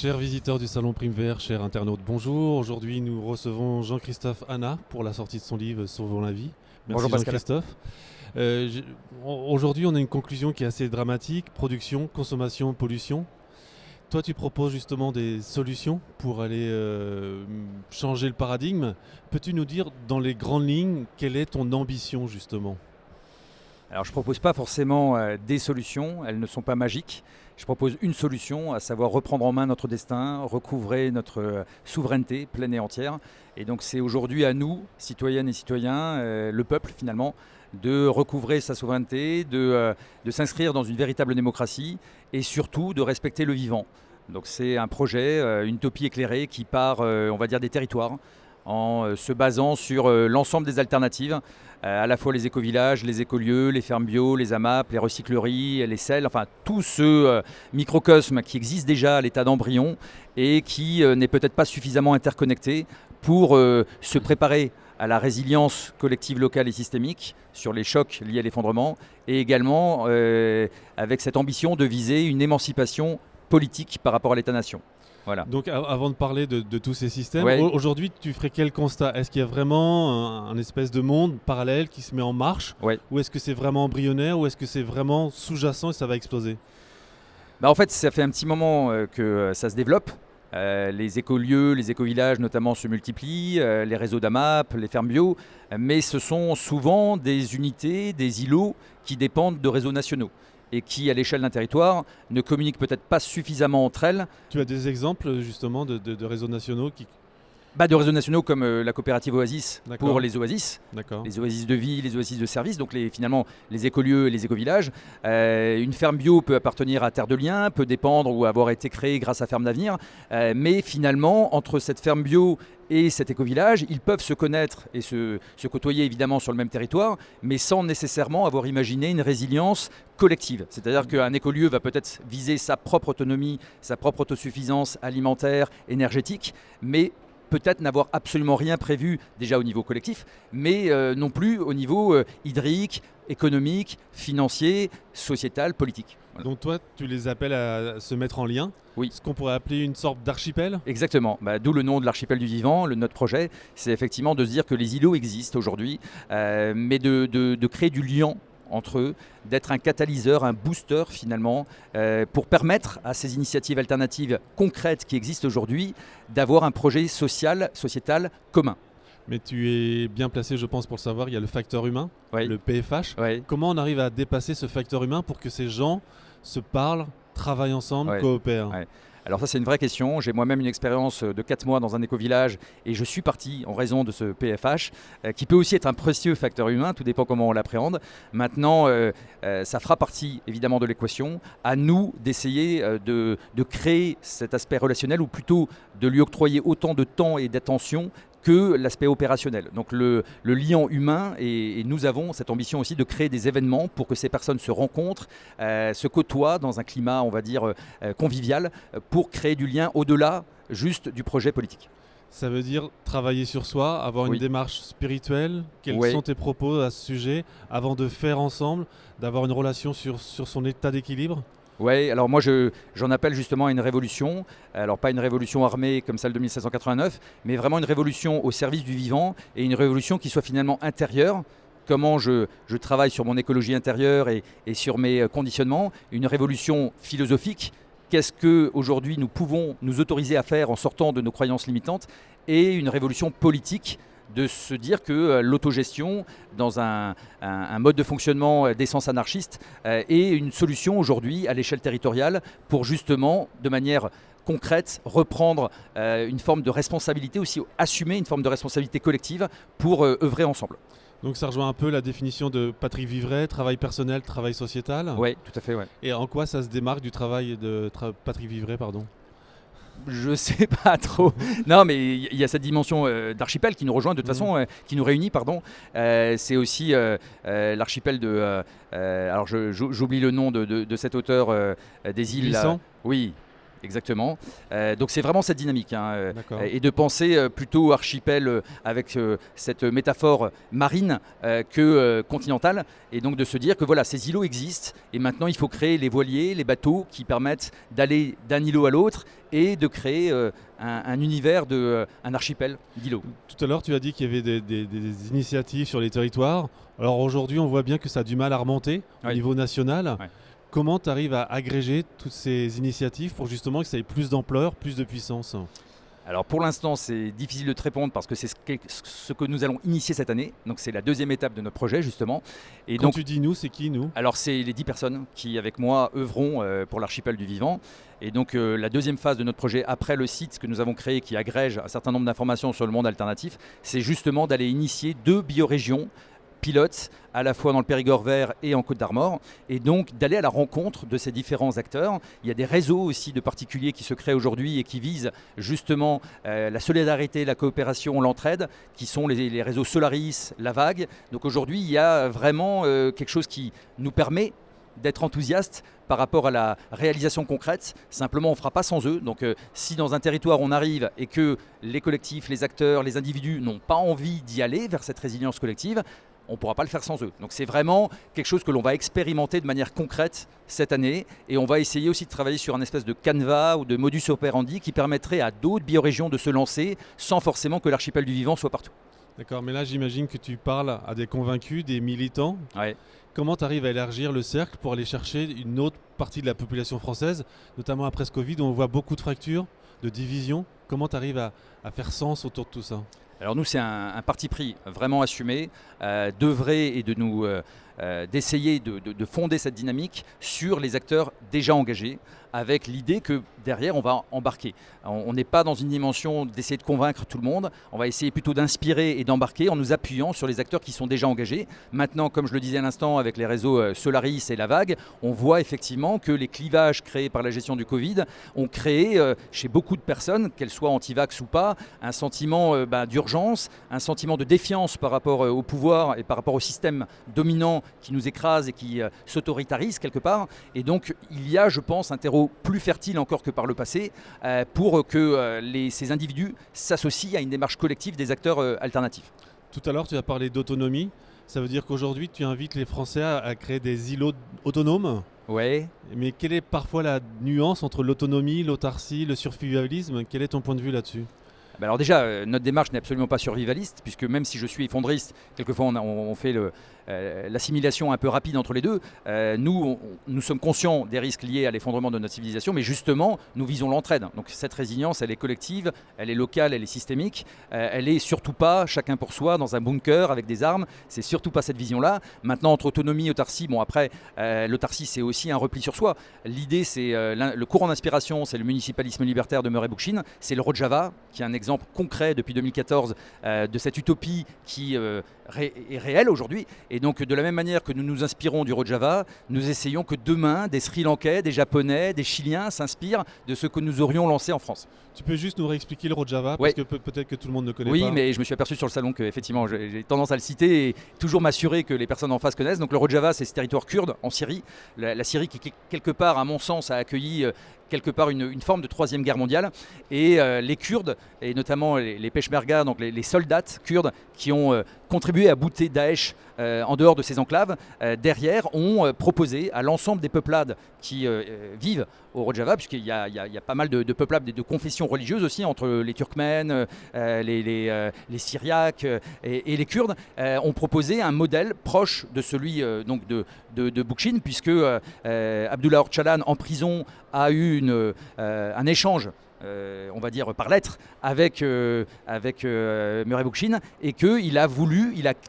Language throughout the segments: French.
Chers visiteurs du Salon Prime Vert, chers internautes, bonjour. Aujourd'hui, nous recevons Jean-Christophe Hanna pour la sortie de son livre Sauvons la vie. Merci Bonjour Pascal. Jean-Christophe. Aujourd'hui, on a une conclusion qui est assez dramatique. Production, consommation, pollution. Toi, tu proposes justement des solutions pour aller changer le paradigme. Peux-tu nous dire, dans les grandes lignes, quelle est ton ambition justement ? Alors je ne propose pas forcément des solutions, elles ne sont pas magiques. Je propose une solution, à savoir reprendre en main notre destin, recouvrer notre souveraineté pleine et entière. Et donc c'est aujourd'hui à nous, citoyennes et citoyens, le peuple finalement, de recouvrer sa souveraineté, de s'inscrire dans une véritable démocratie et surtout de respecter le vivant. Donc c'est un projet, une utopie éclairée qui part, on va dire, des territoires, en se basant sur l'ensemble des alternatives, à la fois les écovillages, les écolieux, les fermes bio, les AMAP, les recycleries, les selles, enfin tout ce microcosme qui existe déjà à l'état d'embryon et qui n'est peut-être pas suffisamment interconnecté pour se préparer à la résilience collective locale et systémique sur les chocs liés à l'effondrement et également avec cette ambition de viser une émancipation politique par rapport à l'État-nation. Voilà. Donc avant de parler de tous ces systèmes, Ouais. Aujourd'hui tu ferais quel constat ? Est-ce qu'il y a vraiment un espèce de monde parallèle qui se met en marche ? Ouais. Ou est-ce que c'est vraiment embryonnaire ? Ou est-ce que c'est vraiment sous-jacent et ça va exploser ? En fait, ça fait un petit moment que ça se développe. Les écolieux, les écovillages notamment se multiplient, les réseaux d'AMAP, les fermes bio, mais ce sont souvent des unités, des îlots qui dépendent de réseaux nationaux et qui, à l'échelle d'un territoire, ne communiquent peut-être pas suffisamment entre elles. Tu as des exemples justement de réseaux nationaux qui... De réseaux nationaux comme la coopérative Oasis D'accord. pour les oasis, D'accord. les oasis de vie, les oasis de service, donc finalement les écolieux et les écovillages. Une ferme bio peut appartenir à Terre de Liens, peut dépendre ou avoir été créée grâce à Ferme d'Avenir, mais finalement entre cette ferme bio et cet écovillage, ils peuvent se connaître et se côtoyer évidemment sur le même territoire, mais sans nécessairement avoir imaginé une résilience collective. C'est-à-dire qu'un écolieu va peut-être viser sa propre autonomie, sa propre autosuffisance alimentaire, énergétique, mais peut-être n'avoir absolument rien prévu déjà au niveau collectif, mais non plus au niveau hydrique, économique, financier, sociétal, politique. Voilà. Donc toi, tu les appelles à se mettre en lien ? Oui. Ce qu'on pourrait appeler une sorte d'archipel ? Exactement, d'où le nom de l'archipel du vivant, notre projet, c'est effectivement de se dire que les îlots existent aujourd'hui, mais de créer du lien entre eux, d'être un catalyseur, un booster finalement, pour permettre à ces initiatives alternatives concrètes qui existent aujourd'hui d'avoir un projet social, sociétal commun. Mais tu es bien placé, je pense, pour le savoir. Il y a le facteur humain, Oui. le PFH. Oui. Comment on arrive à dépasser ce facteur humain pour que ces gens se parlent, travaillent ensemble, Ouais. coopèrent ? Ouais. Alors ça c'est une vraie question, j'ai moi-même une expérience de 4 mois dans un écovillage et je suis parti en raison de ce PFH qui peut aussi être un précieux facteur humain, tout dépend comment on l'appréhende. Maintenant ça fera partie évidemment de l'équation, à nous d'essayer de créer cet aspect relationnel ou plutôt de lui octroyer autant de temps et d'attention que l'aspect opérationnel. Donc le lien humain, et nous avons cette ambition aussi de créer des événements pour que ces personnes se rencontrent, se côtoient dans un climat, on va dire, convivial, pour créer du lien au-delà juste du projet politique. Ça veut dire travailler sur soi, avoir une Oui. démarche spirituelle. Quels Oui. sont tes propos à ce sujet avant de faire ensemble, d'avoir une relation sur son état d'équilibre ? Oui, alors moi j'en appelle justement à une révolution, alors pas une révolution armée comme celle de 1789, mais vraiment une révolution au service du vivant et une révolution qui soit finalement intérieure. Comment je travaille sur mon écologie intérieure et sur mes conditionnements, une révolution philosophique. Qu'est-ce qu'aujourd'hui nous pouvons nous autoriser à faire en sortant de nos croyances limitantes, et une révolution politique, de se dire que l'autogestion dans un mode de fonctionnement d'essence anarchiste est une solution aujourd'hui à l'échelle territoriale pour justement, de manière concrète, reprendre une forme de responsabilité, aussi assumer une forme de responsabilité collective pour œuvrer ensemble. Donc ça rejoint un peu la définition de Patrick Vivray, travail personnel, travail sociétal. Oui, tout à fait, ouais. Et en quoi ça se démarque du travail de Patrick Vivray, pardon ? Je sais pas trop. Non, mais il y a cette dimension d'archipel qui nous rejoint de toute façon, qui nous réunit, pardon. C'est aussi l'archipel de... alors j'oublie le nom de cet auteur des îles. Glissant ? Oui. exactement. Donc c'est vraiment cette dynamique, hein, D'accord. et de penser plutôt archipel avec cette métaphore marine que continentale, et donc de se dire que voilà, ces îlots existent et maintenant il faut créer les voiliers, les bateaux qui permettent d'aller d'un îlot à l'autre et de créer un univers, un archipel d'îlots. Tout à l'heure, tu as dit qu'il y avait des initiatives sur les territoires. Alors aujourd'hui, on voit bien que ça a du mal à remonter au Oui. niveau national. Ouais. Comment tu arrives à agréger toutes ces initiatives pour justement que ça ait plus d'ampleur, plus de puissance? Alors pour l'instant, c'est difficile de te répondre parce que c'est ce que nous allons initier cette année. Donc c'est la deuxième étape de notre projet justement. Et Quand donc, tu dis nous, c'est qui nous? alors c'est les 10 personnes qui avec moi œuvront pour l'archipel du vivant. Et donc la deuxième phase de notre projet après le site que nous avons créé qui agrège un certain nombre d'informations sur le monde alternatif, c'est justement d'aller initier 2 biorégions pilotes à la fois dans le Périgord vert et en Côte d'Armor, et donc d'aller à la rencontre de ces différents acteurs. Il y a des réseaux aussi de particuliers qui se créent aujourd'hui et qui visent justement la solidarité, la coopération, l'entraide, qui sont les réseaux Solaris, La Vague. Donc aujourd'hui, il y a vraiment quelque chose qui nous permet d'être enthousiastes par rapport à la réalisation concrète. Simplement, on ne fera pas sans eux. Donc si dans un territoire on arrive et que les collectifs, les acteurs, les individus n'ont pas envie d'y aller vers cette résilience collective, on ne pourra pas le faire sans eux. Donc c'est vraiment quelque chose que l'on va expérimenter de manière concrète cette année, et on va essayer aussi de travailler sur un espèce de canevas ou de modus operandi qui permettrait à d'autres biorégions de se lancer sans forcément que l'archipel du vivant soit partout. D'accord, mais là j'imagine que tu parles à des convaincus, des militants. Ouais. Comment tu arrives à élargir le cercle pour aller chercher une autre partie de la population française, notamment après ce Covid où on voit beaucoup de fractures, de divisions? Comment tu arrives à faire sens autour de tout ça? Alors nous, c'est un parti pris vraiment assumé, d'œuvrer et d'essayer de fonder cette dynamique sur les acteurs déjà engagés, avec l'idée que derrière, on va embarquer. On n'est pas dans une dimension d'essayer de convaincre tout le monde, on va essayer plutôt d'inspirer et d'embarquer en nous appuyant sur les acteurs qui sont déjà engagés. Maintenant, comme je le disais à l'instant, avec les réseaux Solaris et La Vague, on voit effectivement que les clivages créés par la gestion du Covid ont créé chez beaucoup de personnes, qu'elles soient anti-vax ou pas, un sentiment d'urgence, un sentiment de défiance par rapport au pouvoir et par rapport au système dominant qui nous écrase et qui s'autoritarise quelque part. Et donc, il y a, je pense, un terreau plus fertile encore que par le passé pour que ces individus s'associent à une démarche collective des acteurs alternatifs. Tout à l'heure, tu as parlé d'autonomie. Ça veut dire qu'aujourd'hui, tu invites les Français à créer des îlots autonomes. Ouais. Mais quelle est parfois la nuance entre l'autonomie, l'autarcie, le survivalisme? Quel est ton point de vue là-dessus? Alors déjà, notre démarche n'est absolument pas survivaliste, puisque même si je suis effondriste, quelquefois on fait l'assimilation un peu rapide entre les deux. Nous sommes conscients des risques liés à l'effondrement de notre civilisation, mais justement, nous visons l'entraide. Donc cette résilience, elle est collective, elle est locale, elle est systémique. Elle est surtout pas chacun pour soi, dans un bunker avec des armes. C'est surtout pas cette vision-là. Maintenant, entre autonomie et autarcie, bon après, l'autarcie, c'est aussi un repli sur soi. L'idée, c'est le courant d'inspiration, c'est le municipalisme libertaire de Murray Bookchin. C'est le Rojava, qui est un exemple concret depuis 2014 de cette utopie qui est réelle aujourd'hui. Et donc de la même manière que nous nous inspirons du Rojava, nous essayons que demain des Sri Lankais, des Japonais, des Chiliens s'inspirent de ce que nous aurions lancé en France. Tu peux juste nous réexpliquer le Rojava, parce Ouais. que peut-être que tout le monde ne connaît Oui, pas. mais je me suis aperçu sur le salon que effectivement j'ai tendance à le citer et toujours m'assurer que les personnes en face connaissent. Donc le Rojava, c'est ce territoire kurde en Syrie. La Syrie qui quelque part, à mon sens, a accueilli quelque part une forme de troisième guerre mondiale. Et les Kurdes, et notamment les Peshmerga, donc les soldats kurdes qui ont contribué à bouter Daesh en dehors de ces enclaves, derrière ont proposé à l'ensemble des peuplades qui vivent au Rojava, puisqu'il y a pas mal de peuplades de confessions religieuses aussi, entre les Turkmènes, les Syriaques et les Kurdes, ont proposé un modèle proche de celui donc de Bookchin, puisque Abdullah Öcalan, en prison, a eu un échange on va dire par lettre avec Murray Bookchin, et qu'il a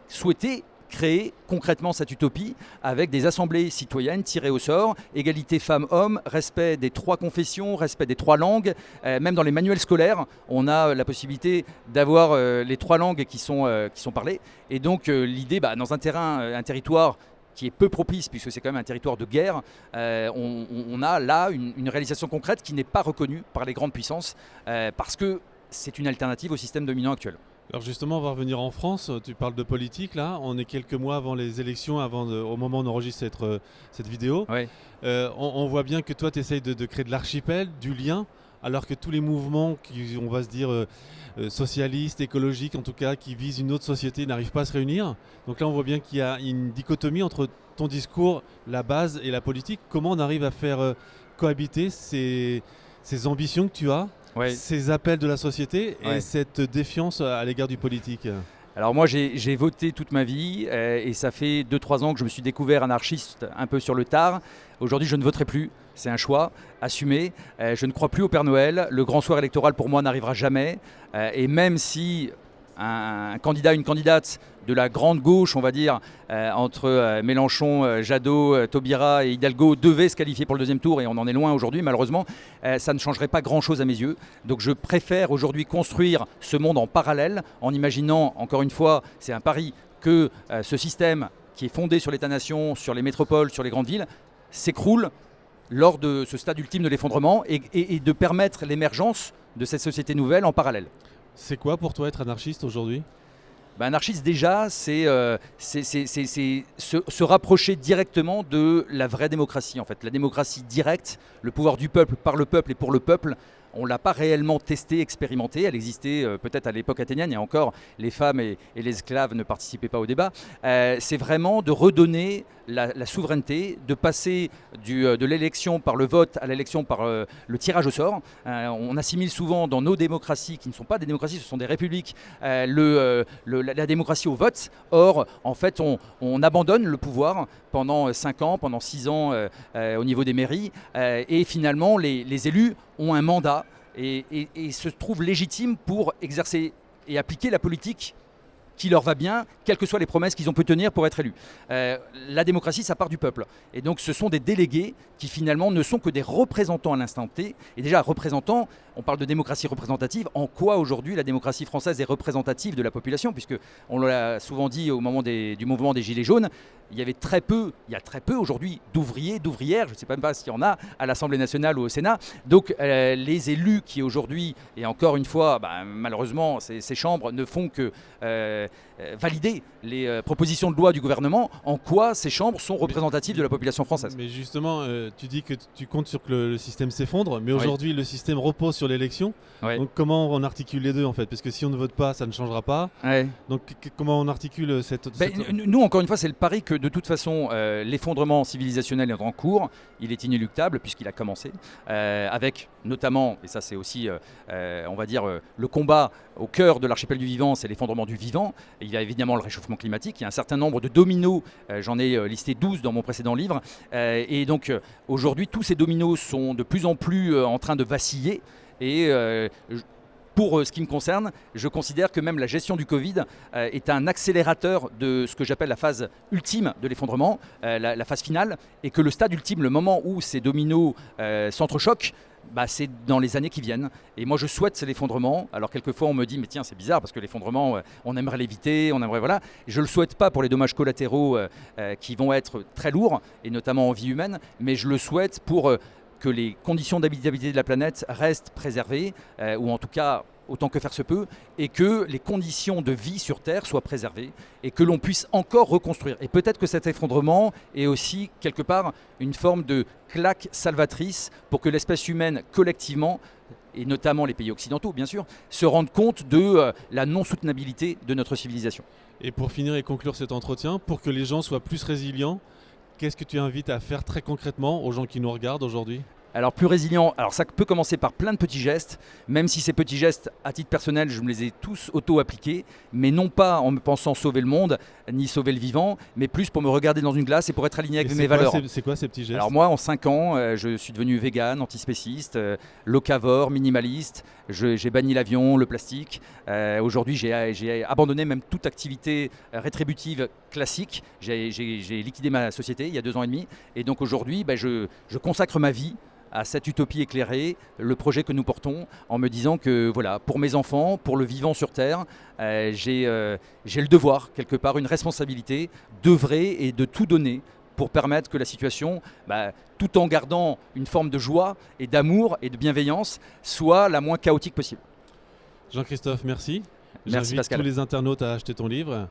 souhaité créer concrètement cette utopie avec des assemblées citoyennes tirées au sort, égalité femmes-hommes, respect des 3 confessions, respect des 3 langues. Même dans les manuels scolaires, on a la possibilité d'avoir les 3 langues qui sont parlées. Et donc l'idée, dans un territoire qui est peu propice, puisque c'est quand même un territoire de guerre, on a là une réalisation concrète qui n'est pas reconnue par les grandes puissances, parce que c'est une alternative au système dominant actuel. Alors justement, on va revenir en France. Tu parles de politique là. On est quelques mois avant les élections, au moment où on enregistre cette vidéo. Ouais. On voit bien que toi, tu essayes de créer de l'archipel, du lien, alors que tous les mouvements qui, on va se dire, socialistes, écologiques en tout cas, qui visent une autre société, n'arrivent pas à se réunir. Donc là, on voit bien qu'il y a une dichotomie entre ton discours, la base et la politique. Comment on arrive à faire cohabiter ces ambitions que tu as, Ouais. ces appels de la société et Ouais. cette défiance à l'égard du politique? Alors moi j'ai voté toute ma vie et ça fait 2-3 ans que je me suis découvert anarchiste un peu sur le tard. Aujourd'hui je ne voterai plus, c'est un choix assumé. Je ne crois plus au Père Noël, le grand soir électoral pour moi n'arrivera jamais. Et même si un candidat, une candidate de la grande gauche, on va dire, entre Mélenchon, Jadot, Taubira et Hidalgo devait se qualifier pour le deuxième tour, et on en est loin aujourd'hui malheureusement, ça ne changerait pas grand-chose à mes yeux. Donc je préfère aujourd'hui construire ce monde en parallèle, en imaginant, encore une fois, c'est un pari, que ce système qui est fondé sur l'État-nation, sur les métropoles, sur les grandes villes, s'écroule lors de ce stade ultime de l'effondrement et de permettre l'émergence de cette société nouvelle en parallèle. C'est quoi pour toi être anarchiste aujourd'hui? Anarchiste déjà, c'est se rapprocher directement de la vraie démocratie en fait. La démocratie directe, le pouvoir du peuple par le peuple et pour le peuple. On ne l'a pas réellement testée, expérimentée. Elle existait peut-être à l'époque athénienne, et encore, les femmes et les esclaves ne participaient pas au débat. C'est vraiment de redonner la souveraineté, de passer de l'élection par le vote à l'élection par le tirage au sort. On assimile souvent dans nos démocraties, qui ne sont pas des démocraties, ce sont des républiques, la démocratie au vote. Or, en fait, on abandonne le pouvoir pendant 5 ans, pendant 6 ans au niveau des mairies. Et finalement, les élus ont un mandat et se trouvent légitimes pour exercer et appliquer la politique qui leur va bien, quelles que soient les promesses qu'ils ont pu tenir pour être élus. La démocratie, ça part du peuple. Et donc ce sont des délégués qui finalement ne sont que des représentants à l'instant T. Et déjà, représentants, on parle de démocratie représentative. En quoi aujourd'hui la démocratie française est représentative de la population? Puisque on l'a souvent dit au moment du mouvement des Gilets jaunes, il y a très peu aujourd'hui d'ouvriers, d'ouvrières, je ne sais même pas s'il y en a à l'Assemblée nationale ou au Sénat. Donc les élus qui aujourd'hui, et encore une fois, malheureusement, ces chambres ne font que valider les propositions de loi du gouvernement, en quoi ces chambres sont représentatives de la population française. Mais justement, tu dis que tu comptes sur que le système s'effondre, mais Oui. aujourd'hui le système repose sur l'élection. Ouais. Donc comment on articule les deux en fait? Parce que si on ne vote pas, ça ne changera pas. Ouais. Donc comment on articule cette... Nous, encore une fois, c'est le pari que de toute façon, l'effondrement civilisationnel est en cours, il est inéluctable puisqu'il a commencé, avec notamment, et ça c'est aussi, on va dire, le combat au cœur de l'archipel du vivant, c'est l'effondrement du vivant. Et il y a évidemment le réchauffement climatique, il y a un certain nombre de dominos, j'en ai listé 12 dans mon précédent livre, et donc aujourd'hui, tous ces dominos sont de plus en plus en train de vaciller, et pour ce qui me concerne, je considère que même la gestion du Covid est un accélérateur de ce que j'appelle la phase ultime de l'effondrement, la phase finale, et que le stade ultime, le moment où ces dominos s'entrechoquent, c'est dans les années qui viennent. Et moi, je souhaite l'effondrement. Alors, quelquefois, on me dit, mais tiens, c'est bizarre parce que l'effondrement, on aimerait l'éviter, on aimerait, voilà. Je ne le souhaite pas pour les dommages collatéraux qui vont être très lourds, et notamment en vie humaine, mais je le souhaite pour que les conditions d'habitabilité de la planète restent préservées, ou en tout cas autant que faire se peut, et que les conditions de vie sur Terre soient préservées, et que l'on puisse encore reconstruire. Et peut-être que cet effondrement est aussi, quelque part, une forme de claque salvatrice pour que l'espèce humaine, collectivement, et notamment les pays occidentaux, bien sûr, se rendent compte de la non-soutenabilité de notre civilisation. Et pour finir et conclure cet entretien, pour que les gens soient plus résilients, qu'est-ce que tu invites à faire très concrètement aux gens qui nous regardent aujourd'hui ? Alors plus résilient, alors ça peut commencer par plein de petits gestes, même si ces petits gestes, à titre personnel, je me les ai tous auto-appliqués, mais non pas en me pensant sauver le monde, ni sauver le vivant, mais plus pour me regarder dans une glace et pour être aligné avec mes valeurs. C'est quoi ces petits gestes? Alors moi, en 5 ans, je suis devenu vegan, antispéciste, locavore, minimaliste, j'ai banni l'avion, le plastique. Aujourd'hui, j'ai abandonné même toute activité rétributive classique. J'ai liquidé ma société il y a 2 ans et demi, et donc aujourd'hui, je consacre ma vie à cette utopie éclairée, le projet que nous portons, en me disant que voilà, pour mes enfants, pour le vivant sur Terre, j'ai le devoir, quelque part, une responsabilité d'œuvrer et de tout donner pour permettre que la situation, tout en gardant une forme de joie et d'amour et de bienveillance, soit la moins chaotique possible. Jean-Christophe, merci. Merci J'invite Pascal. tous les internautes à acheter ton livre.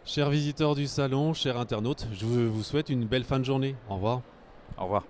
Chers visiteurs du salon, chers internautes, je vous souhaite une belle fin de journée. Au revoir. Au revoir.